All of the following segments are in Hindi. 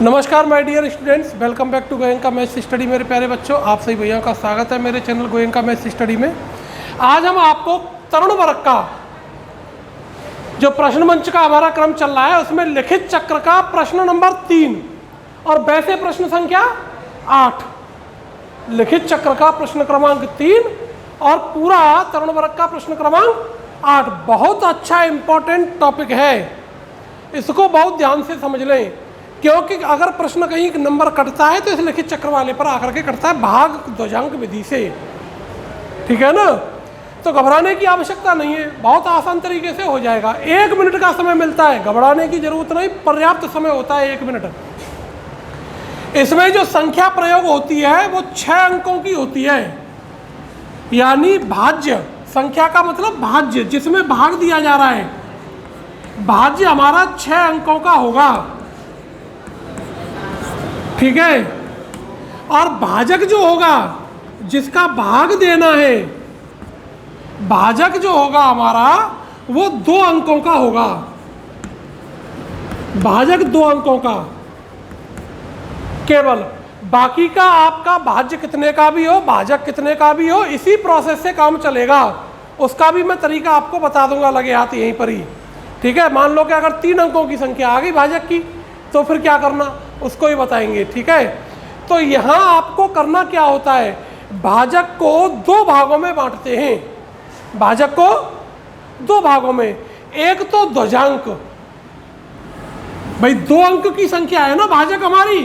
नमस्कार my dear students, welcome back to Goenka maths study. मेरे प्यारे बच्चों, आप सभी भैया का स्वागत है मेरे चैनल गोयंका मैथ्स स्टडी में। आज हम आपको तरुण वर्ग का जो प्रश्न मंच का हमारा क्रम चल रहा है उसमें लिखित चक्र का प्रश्न नंबर 3 और वैसे प्रश्न संख्या 8, लिखित चक्र का प्रश्न क्रमांक 3 और पूरा तरुण वर्ग का प्रश्न क्रमांक 8 बहुत अच्छा इंपॉर्टेंट टॉपिक है। इसको बहुत ध्यान से समझ लें, क्योंकि अगर प्रश्न कहीं नंबर कटता है तो इस लिखित चक्र वाले पर आकर के कटता है भाग ध्वजांक विधि से। ठीक है ना, तो घबराने की आवश्यकता नहीं है, बहुत आसान तरीके से हो जाएगा। 1 मिनट का समय मिलता है, घबराने की जरूरत नहीं, पर्याप्त समय होता है 1 मिनट। इसमें जो संख्या प्रयोग होती है वो 6 अंकों की होती है, यानी भाज्य। संख्या का मतलब भाज्य, जिसमें भाग दिया जा रहा है। भाज्य हमारा 6 अंकों का होगा, ठीक है। और भाजक जो होगा, जिसका भाग देना है, भाजक जो होगा हमारा वो 2 अंकों का होगा। भाजक 2 अंकों का केवल, बाकी का आपका भाज्य कितने का भी हो, भाजक कितने का भी हो, इसी प्रोसेस से काम चलेगा। उसका भी मैं तरीका आपको बता दूंगा लगे हाथ यहीं पर ही। ठीक है, मान लो कि अगर 3 अंकों की संख्या आ गई भाजक की, तो फिर क्या करना उसको ही बताएंगे। ठीक है, तो यहाँ आपको करना क्या होता है, भाजक को 2 भागों में बांटते हैं। भाजक को 2 भागों में, एक तो ध्वजांक, भाई 2 अंक की संख्या है ना भाजक हमारी,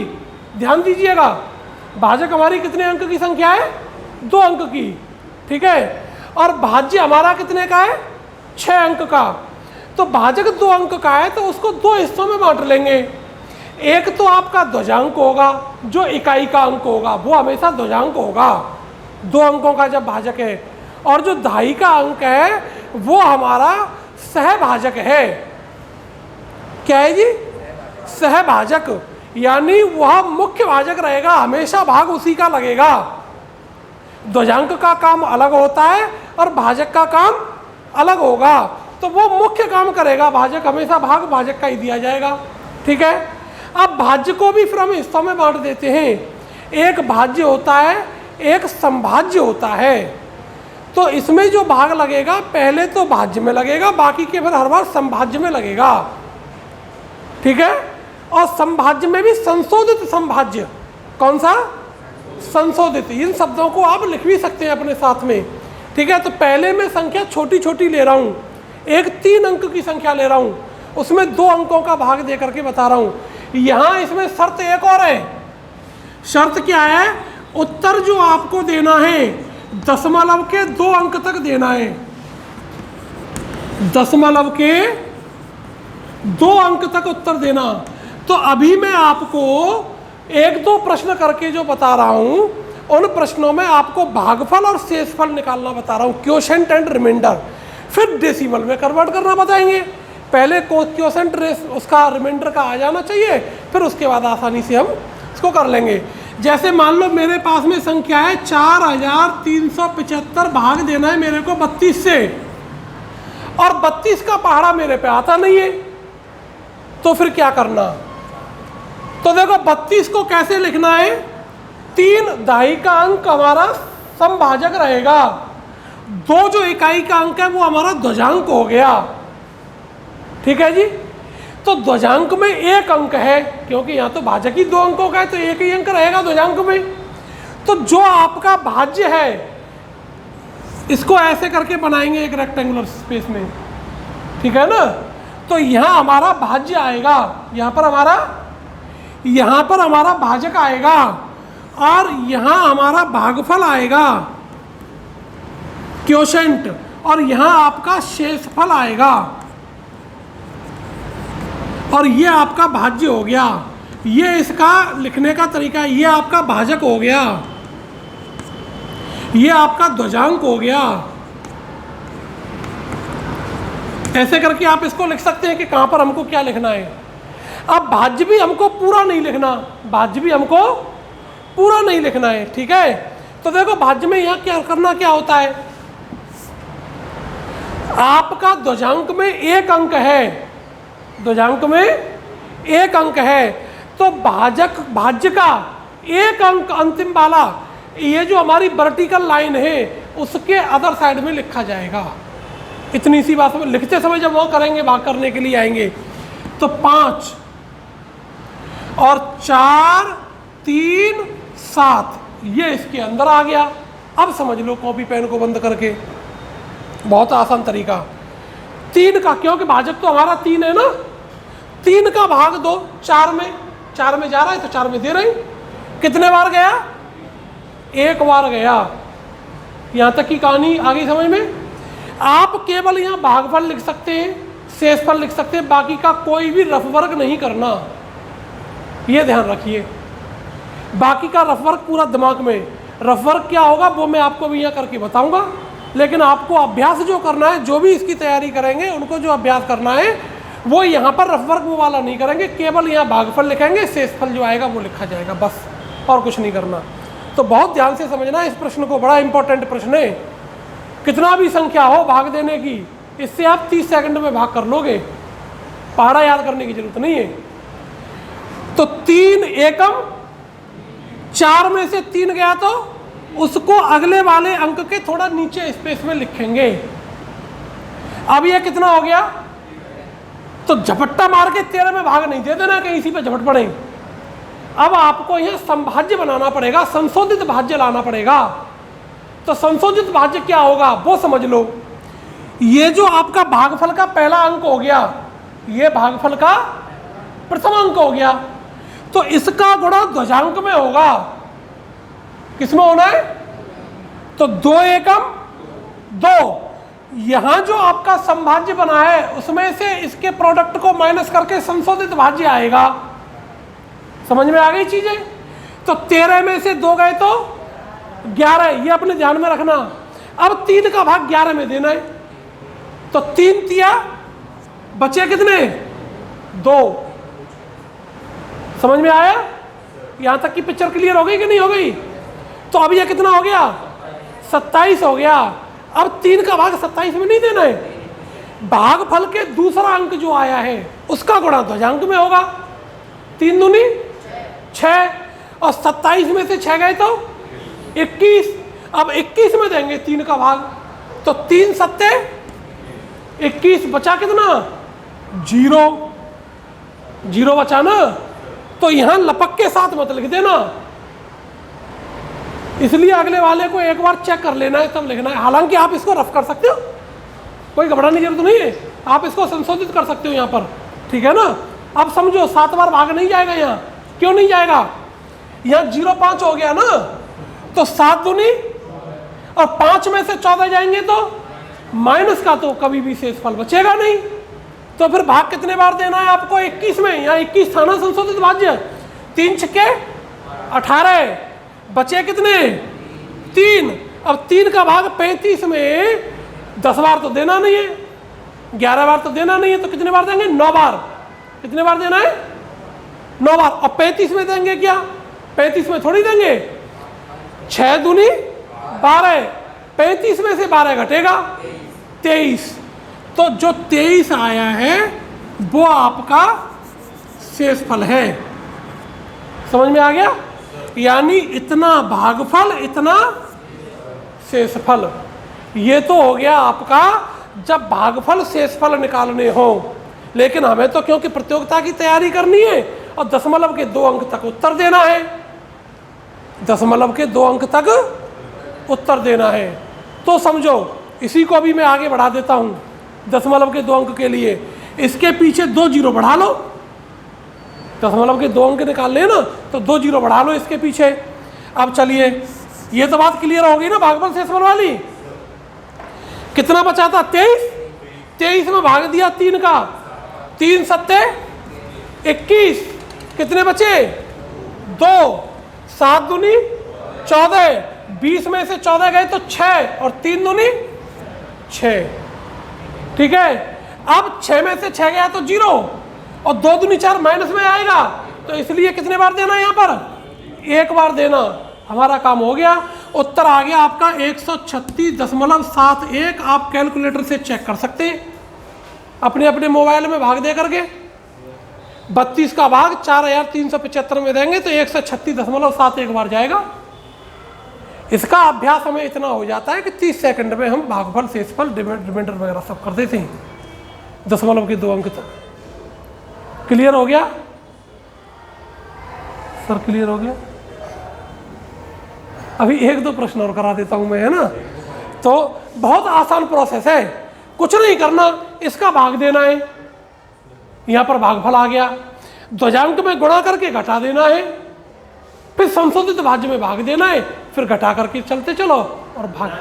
ध्यान दीजिएगा। भाजक हमारी कितने अंक की संख्या है, 2 अंक की। ठीक है, और भाज्य हमारा कितने का है, 6 अंक का। तो भाजक 2 अंक का है तो उसको 2 हिस्सों में बांट लेंगे। एक तो आपका ध्वजांक होगा, जो इकाई का अंक होगा वो हमेशा ध्वजांक होगा 2 अंकों का जब भाजक है, और जो दहाई का अंक है वो हमारा सहभाजक है। क्या है जी, सहभाजक, यानी वह मुख्य भाजक रहेगा, हमेशा भाग उसी का लगेगा। ध्वजांक का काम अलग होता है और भाजक का काम अलग होगा, तो वो मुख्य काम करेगा, भाजक हमेशा भाग भाजक का ही दिया जाएगा। ठीक है, अब भाज्य को भी फिर हम हिस्सों में बांट देते हैं। एक भाज्य होता है, एक संभाज्य होता है। तो इसमें जो भाग लगेगा पहले तो भाज्य में लगेगा, बाकी के फिर हर बार संभाज्य में लगेगा। ठीक है, और संभाज्य में भी संशोधित संभाज्य। कौन सा, संशोधित। इन शब्दों को आप लिख भी सकते हैं अपने साथ में। ठीक है, तो पहले मैं संख्या छोटी छोटी ले रहा हूँ, एक 3 अंक की संख्या ले रहा हूँ, उसमें 2 अंकों का भाग दे करके बता रहा हूँ। यहाँ इसमें शर्त एक और है। शर्त क्या है, उत्तर जो आपको देना है दशमलव के 2 अंक तक देना है। दशमलव के 2 अंक तक उत्तर देना। तो अभी मैं आपको 1-2 प्रश्न करके जो बता रहा हूं, उन प्रश्नों में आपको भागफल और शेषफल निकालना बता रहा हूं, क्वोशेंट एंड रिमाइंडर। फिर डेसिमल में कन्वर्ट करना बताएंगे। पहले क्वोशेंट उसका रिमाइंडर का आ जाना चाहिए, फिर उसके बाद आसानी से हम इसको कर लेंगे। जैसे मान लो मेरे पास में संख्या है 4375, भाग देना है मेरे को 32 से, और 32 का पहाड़ा मेरे पे आता नहीं है, तो फिर क्या करना। तो देखो 32 को कैसे लिखना है, 3 दहाई का अंक हमारा समभाजक रहेगा, 2 जो इकाई का अंक है वो हमारा ध्वजांक हो गया। ठीक है जी, तो ध्वजांक में 1 अंक है, क्योंकि यहाँ तो भाजक ही 2 अंकों का है तो 1 ही अंक रहेगा ध्वजांक में। तो जो आपका भाज्य है इसको ऐसे करके बनाएंगे एक रेक्टेंगुलर स्पेस में। ठीक है ना, तो यहाँ हमारा भाज्य आएगा, यहाँ पर हमारा भाजक आएगा, और यहाँ हमारा भागफल आएगा क्वोशेंट, और यहाँ आपका शेषफल आएगा, और ये आपका भाज्य हो गया। ये इसका लिखने का तरीका है, ये आपका भाजक हो गया, ये आपका ध्वजांक हो गया। ऐसे करके आप इसको लिख सकते हैं कि कहाँ पर हमको क्या लिखना है। अब भाज्य भी हमको पूरा नहीं लिखना, भाज्य भी हमको पूरा नहीं लिखना है। ठीक है, तो देखो भाज्य में यहाँ क्या करना, क्या होता है, आपका ध्वजांक में 1 अंक है, ध्वजांक में 1 अंक है, तो भाज्य का एक अंक अंतिम वाला, ये जो हमारी वर्टिकल लाइन है उसके अदर साइड में लिखा जाएगा। इतनी सी बात लिखते समय जब वो करेंगे, भाग करने के लिए आएंगे, तो 5 और 4 3 7 ये इसके अंदर आ गया। अब समझ लो कॉपी पेन को बंद करके, बहुत आसान तरीका। 3 का, क्योंकि भाजक तो हमारा 3 है ना, 3 का भाग दो 4 में, 4 में जा रहा है तो 4 में दे रहे, कितने बार गया? 1 बार गया। यहाँ तक की कहानी आ गई समझ में? आप केवल यहाँ भागफल लिख सकते हैं, शेषफल लिख सकते हैं, बाकी का कोई भी रफ वर्क नहीं करना, ये ध्यान रखिए। बाकी का रफ वर्क पूरा दिमाग में। रफ वर्क क्या होगा वो मैं आपको भी यहाँ करके बताऊंगा, लेकिन आपको अभ्यास जो करना है, जो भी इसकी तैयारी करेंगे उनको जो अभ्यास करना है वो यहाँ पर रफ वर्क वो वाला नहीं करेंगे, केवल यहाँ भागफल लिखेंगे, शेषफल जो आएगा वो लिखा जाएगा, बस, और कुछ नहीं करना। तो बहुत ध्यान से समझना इस प्रश्न को, बड़ा इंपॉर्टेंट प्रश्न है। कितना भी संख्या हो भाग देने की, इससे आप 30 सेकंड में भाग कर लोगे, पहाड़ा याद करने की जरूरत नहीं है। तो 3 एकम, 4 में से 3 गया तो उसको अगले वाले अंक के थोड़ा नीचे स्पेस में लिखेंगे। अब ये कितना हो गया? तो झपट्टा मार के 13 में भाग नहीं दे देना, कहीं इसी पे झपट पड़े। अब आपको यह संभाज्य बनाना पड़ेगा, संशोधित भाज्य लाना पड़ेगा। तो संशोधित भाज्य क्या होगा वो समझ लो। ये जो आपका भागफल का पहला अंक हो गया, ये भागफल का प्रथम अंक हो गया, तो इसका गुणा ध्वजांक में होगा। किसमें होना है? तो 2 एकम 2। यहां जो आपका संभाज्य बना है उसमें से इसके प्रोडक्ट को माइनस करके संशोधित भाज्य आएगा। समझ में आ गई चीजें? तो 13 में से 2 गए तो 11, ये अपने ध्यान में रखना। अब 3 का भाग 11 में देना है, तो 3 तिया बचे कितने? 2। समझ में आया? यहां तक की पिक्चर क्लियर हो गई कि नहीं हो गई? तो अब ये कितना हो गया? 27 हो गया। अब 3 का भाग 27 में नहीं देना है, भागफल के दूसरा अंक जो आया है उसका गुणा ध्वजांक में होगा। 3 दूनी 6, और 27 में से 6 गए तो 21। अब 21 में देंगे 3 का भाग, तो 3 सत्ते 21, बचा कितना? 0 बचा ना। तो यहां लपक के साथ मत लिख देना, इसलिए अगले वाले को एक बार चेक कर लेना है तब लिखना है। हालांकि आप इसको रफ कर सकते हो, कोई घबराने की जरूरत नहीं है, आप इसको संशोधित कर सकते हो यहाँ पर, ठीक है ना। अब समझो 7 बार भाग नहीं जाएगा यहाँ, क्यों नहीं जाएगा? यहाँ 0 5 हो गया ना, तो 7 दूनी और 5 में से 14 जाएंगे तो माइनस का तो कभी भी शेषफल बचेगा नहीं। तो फिर भाग कितने बार देना है आपको? 21 में। यहाँ 21 था ना संशोधित भाज्य, 3 छक्के 18, बचे कितने? 3। अब 3 का भाग 35 में 10 बार तो देना नहीं है, 11 बार तो देना नहीं है, तो कितने बार देंगे? 9 बार। कितने बार देना है? 9 बार। और 35 में देंगे क्या? 35 में थोड़ी देंगे, 6 दूनी 12, 35 में से 12 घटेगा 23। तो जो 23 आया है वो आपका शेषफल है। समझ में आ गया? यानी इतना भागफल, इतना शेषफल। ये तो हो गया आपका जब भागफल शेषफल निकालने हो। लेकिन हमें तो क्योंकि प्रतियोगिता की तैयारी करनी है और दशमलव के 2 अंक तक उत्तर देना है, दशमलव के 2 अंक तक उत्तर देना है। तो समझो इसी को भी मैं आगे बढ़ा देता हूं। दशमलव के 2 अंक के लिए इसके पीछे 2 जीरो बढ़ा लो, दशमलव के 2 अंक निकालने ना, तो 2 जीरो बढ़ा लो इसके पीछे। अब चलिए, ये तो बात क्लियर हो गई ना भागफल शेषफल वाली। कितना बचा था? 23। 23 में भाग दिया 3 का, 3 सत्ते 21, कितने बचे? 2। 7 दूनी 14, 20 में से 14 गए तो 6, और 3 दूनी 6, ठीक है। अब 6 में से 6 गया तो 0, और 2 दूनी 4 माइनस में आएगा, तो इसलिए कितने बार देना है यहाँ पर? 1 बार देना। हमारा काम हो गया। उत्तर आ गया आपका 136.71। आप कैलकुलेटर से चेक कर सकते हैं अपने अपने मोबाइल में भाग दे करके। 32 का भाग 4375 में देंगे तो 136.7 एक बार जाएगा। इसका अभ्यास हमें इतना हो जाता है कि 30 सेकंड में हम भागफल, शेषफल, रिमाइंडर वगैरह सब कर देते हैं, दशमलव के 2 अंक तक। क्लियर हो गया सर? क्लियर हो गया? अभी 1-2 प्रश्न और करा देता हूं मैं, है ना। तो बहुत आसान प्रोसेस है, कुछ नहीं करना, इसका भाग देना है, यहां पर भागफल आ गया, ध्वजांक में गुणा करके घटा देना है, फिर संशोधित भाज्य में भाग देना है, फिर घटा करके चलते चलो और भाग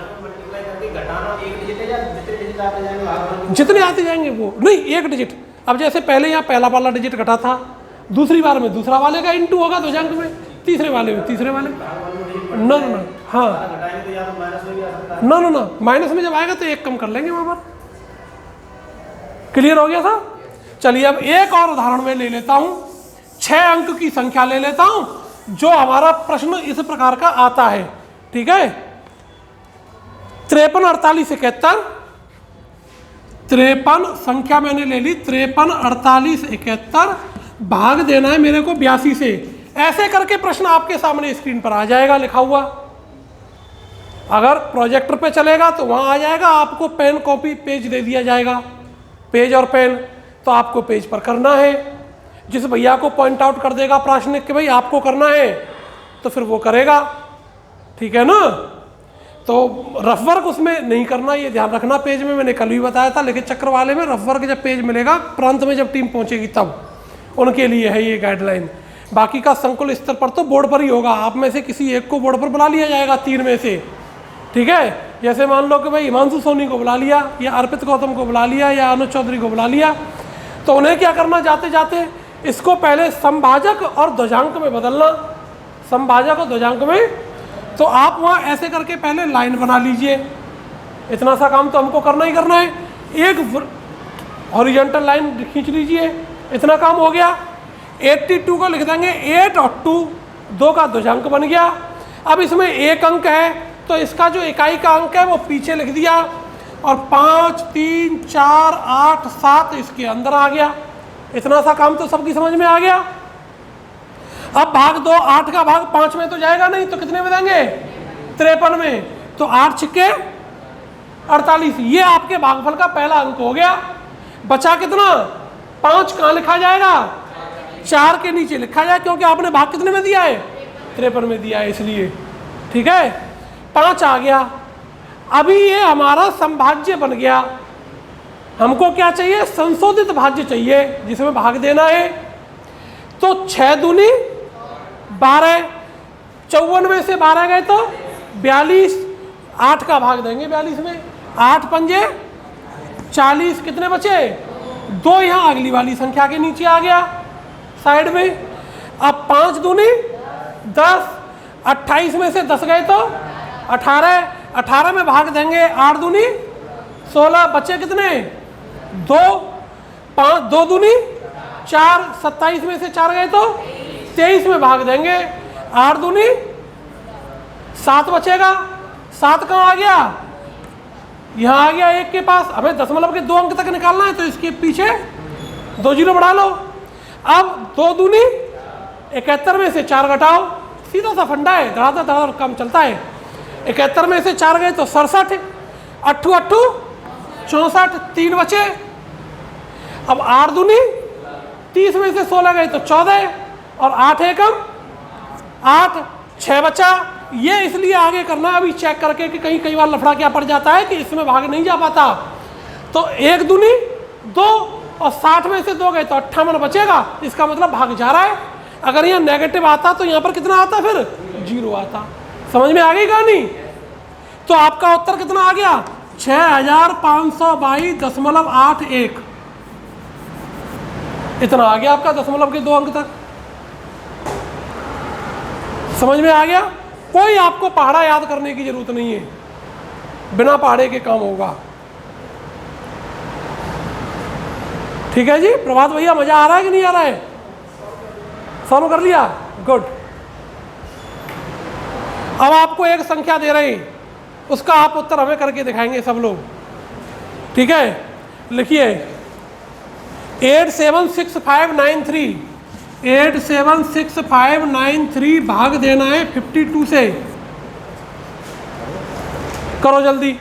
जितने आते जाएंगे वो नहीं, 1 डिजिट। अब जैसे पहले यहाँ पहला वाला डिजिट घटा था, दूसरी बार में दूसरा वाले का इंटू होगा ध्वजांक में, तीसरे वाले में तीसरे वाले में। ना हाँ ना माइनस में जब आएगा तो 1 कम कर लेंगे वहां पर। क्लियर हो गया था? चलिए अब एक और उदाहरण में ले लेता हूं, 6 अंक की संख्या ले लेता हूं, जो हमारा प्रश्न इस प्रकार का आता है। ठीक है, 53 48 71, 53 संख्या मैंने ले ली, 53 48 71 भाग देना है मेरे को 82 से। ऐसे करके प्रश्न आपके सामने स्क्रीन पर आ जाएगा लिखा हुआ। अगर प्रोजेक्टर पे चलेगा तो वहां आ जाएगा, आपको पेन कॉपी पेज दे दिया जाएगा, पेज और पेन, तो आपको पेज पर करना है। जिस भैया को पॉइंट आउट कर देगा प्राश्निक कि भाई आपको करना है, तो फिर वो करेगा। ठीक है ना। तो रफ वर्क उसमें नहीं करना, ये ध्यान रखना। पेज में मैंने कल भी बताया था, लेकिन चक्र वाले में रफ वर्क जब पेज मिलेगा प्रांत में जब टीम पहुंचेगी तब, उनके लिए है ये गाइडलाइन। बाकी का संकुल स्तर पर तो बोर्ड पर ही होगा, आप में से किसी एक को बोर्ड पर बुला लिया जाएगा 3 में से। ठीक है, जैसे मान लो कि भाई हिमांशु सोनी को बुला लिया, या अर्पित गौतम को बुला लिया, या अनुज चौधरी को बुला लिया, तो उन्हें क्या करना, जाते जाते इसको पहले समभाजक और ध्वजांक में बदलना, समभाजक और ध्वजांक में। तो आप वहाँ ऐसे करके पहले लाइन बना लीजिए, इतना सा काम तो हमको करना ही करना है। एक हॉरिजॉन्टल लाइन खींच लीजिए, इतना काम हो गया। 82 को लिख देंगे 8 और 2, 2 का ध्वजांक बन गया। अब इसमें 1 अंक है तो इसका जो इकाई का अंक है वो पीछे लिख दिया, और 5 3 4 8 7 इसके अंदर आ गया। इतना सा काम तो सबकी समझ में आ गया। अब भाग 2, 8 का भाग 5 में तो जाएगा नहीं, तो कितने में देंगे, 53 में। तो 8 छिक्के 48, ये आपके भागफल का पहला अंक हो गया। बचा कितना, 5 कहाँ लिखा जाएगा, 4 के नीचे लिखा जाए, क्योंकि आपने भाग कितने में दिया है, 53 में दिया है इसलिए। ठीक है, 5 आ गया। अभी ये हमारा समभाज्य बन गया। हमको क्या चाहिए, संशोधित भाज्य चाहिए जिसमें भाग देना है। तो 6 दूनी 12, 54 में से 12 गए तो 42, 8 का भाग देंगे 42 में, 8 पंजे 40, कितने बचे, 2 यहाँ अगली वाली संख्या के नीचे आ गया साइड में। अब 5 दूनी 10, 28 में से 10 गए तो 18, 18 में भाग देंगे 8 दूनी 16, बचे कितने, 2, 5, 2 दूनी 4, 27 में से 4 गए तो 23 में भाग देंगे 8 दूनी 7, बचेगा 7 कहाँ आ गया, यहाँ आ गया 1 के पास। हमें दशमलव के 2 अंक तक निकालना है तो इसके पीछे 2 जीरो बढ़ा लो। अब 2 दूनी 71 में से 4 घटाओ, सीधा सा फंडा है, धड़ाधड़ धड़ाधड़ काम चलता है। 71 में से 4 गए तो 67, 8 8 64, 3 बचे। अब 8 दूनी 30 में से 16 गए तो 14, और 8 एकम 8, 6 बचा। ये इसलिए आगे करना अभी चेक करके कि कहीं कई बार लफड़ा क्या पड़ जाता है कि इसमें भाग नहीं जा पाता। तो 1 दूनी 2, और 60 में से 2 गए तो 58 बचेगा, इसका मतलब भाग जा रहा है। अगर यहाँ नेगेटिव आता तो यहाँ पर कितना आता, फिर 0 आता। समझ में आ गई कहानी? तो आपका उत्तर कितना आ गया, 6522.81, इतना आ गया आपका दशमलव के 2 अंक तक। समझ में आ गया? कोई आपको पहाड़ा याद करने की जरूरत नहीं है, बिना पहाड़े के काम होगा। ठीक है जी, प्रभात भैया मजा आ रहा है कि नहीं आ रहा है? सॉल्व कर लिया, गुड। अब आपको एक संख्या दे रहे हैं, उसका आप उत्तर हमें करके दिखाएंगे सब लोग। ठीक है, लिखिए 876,593 876,593 भाग देना है 52 से। करो जल्दी।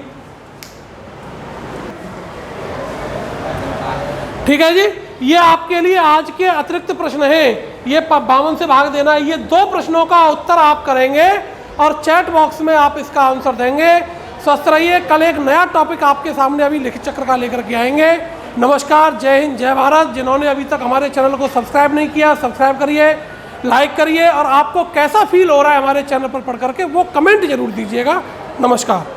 ठीक है जी, ये आपके लिए आज के अतिरिक्त प्रश्न हैं। ये 52 से भाग देना है, ये 2 प्रश्नों का उत्तर आप करेंगे और चैट बॉक्स में आप इसका आंसर देंगे। स्वस्थ रहिए। कल एक नया टॉपिक आपके सामने अभी लिखित चक्र का लेकर के आएंगे। नमस्कार, जय हिंद, जय भारत। जिन्होंने अभी तक हमारे चैनल को सब्सक्राइब नहीं किया, सब्सक्राइब करिए, लाइक करिए, और आपको कैसा फील हो रहा है हमारे चैनल पर पढ़ करके वो कमेंट जरूर दीजिएगा। नमस्कार।